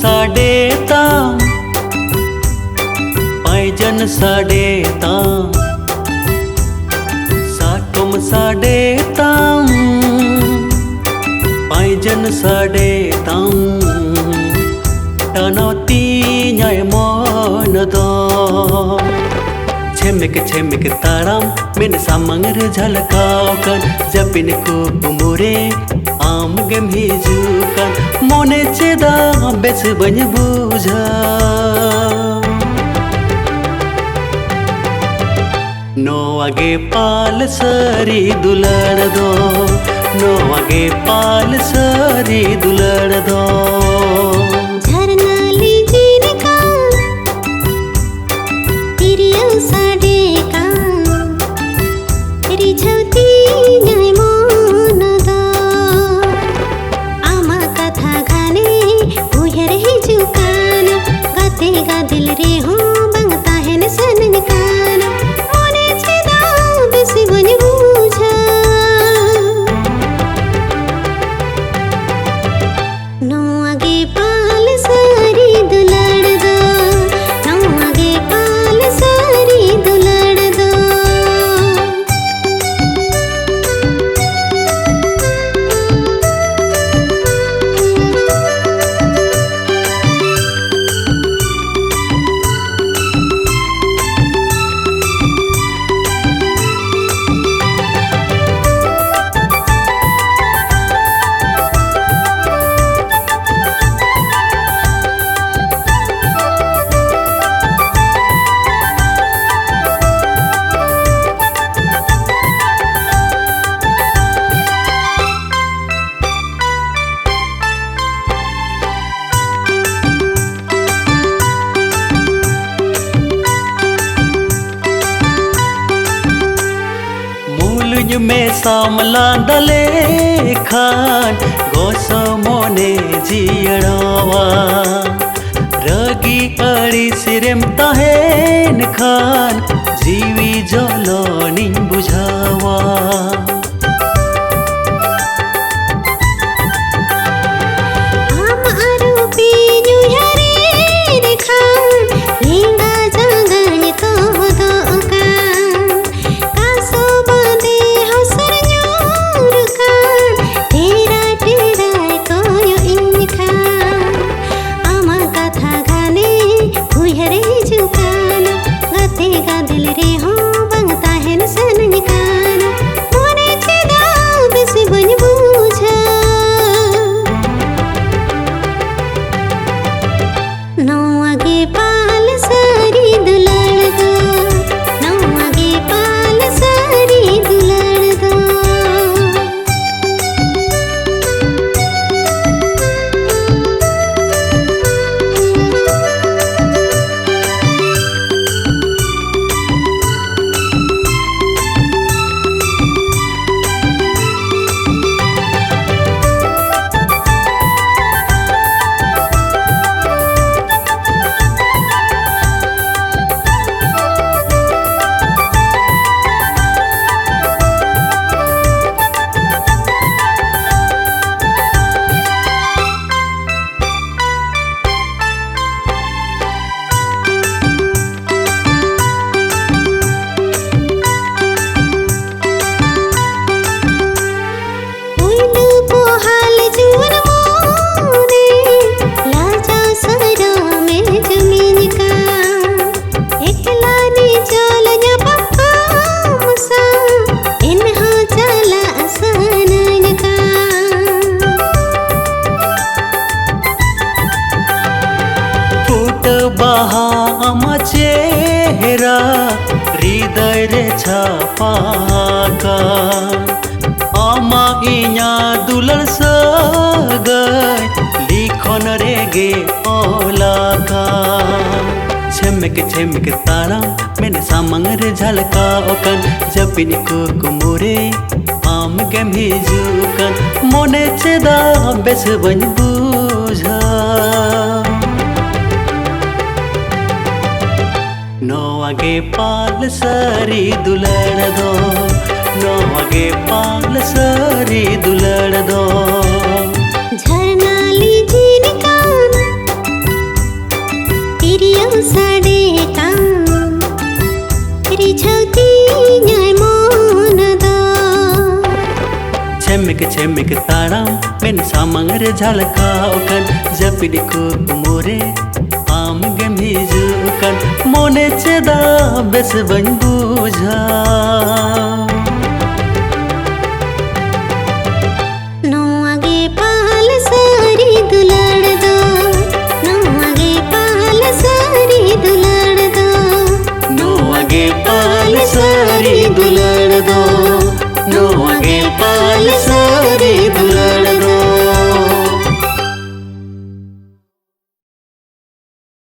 साडेता poison साडेता साटुम साडेता poison साडेता टानोती न्याय मन दो छेमिक ताराम मेन सामंगर झलकावकन जपिन को उमुरे आम गेम हिजुकन मोने चेदा बेस बन बुझा नो आगे पाल सरी दुलड़ दो नो आगे पाल सरी दुलड़ दो दिल रे हो बंगता है न सनन काना मोने छेदा बेसी बन बुझा नो आगे पाल सारी दुलड़ दो नो आगे पाल सारी दुलड़ दो में सामला डले खान गोसो मोने जियड़वा रगी अड़ी सिरेम तहेन खान जीवी जलो निन बुझावा दिल रे हो बंगता है न सनन काना मोने छेदा बेसी बन बुझा नो आगे पाल सारी दुलड़ दो नो आगे पाल सारी दुलड़ दो चेहरा हृदय रे छापाका आमा इया दुलर सगय लिखन रे गे ओलाका छेमिक तारा मैंने सामंग रे झलका ओकन जपिन को कुमुरे आम गेम हिजुकन मोने चेदा बेस बन बुझा नो आगे पाल सरी दुलड़ दो नो आगे पाल सरी दुलड़ दो झरना लीजिए निकाल साडे काम रिझौती न्याय मन दा छेमिक ताड़ाम मेन सामंग रे झलकाओकन जपिन कुकुमुरे आम गेम हिजुकन मोने चेदा बेस बन बुझा नोआगे पाल सारी दुलाड़ दो नोआगे पाल सारी दुलाड़ दो नो आगे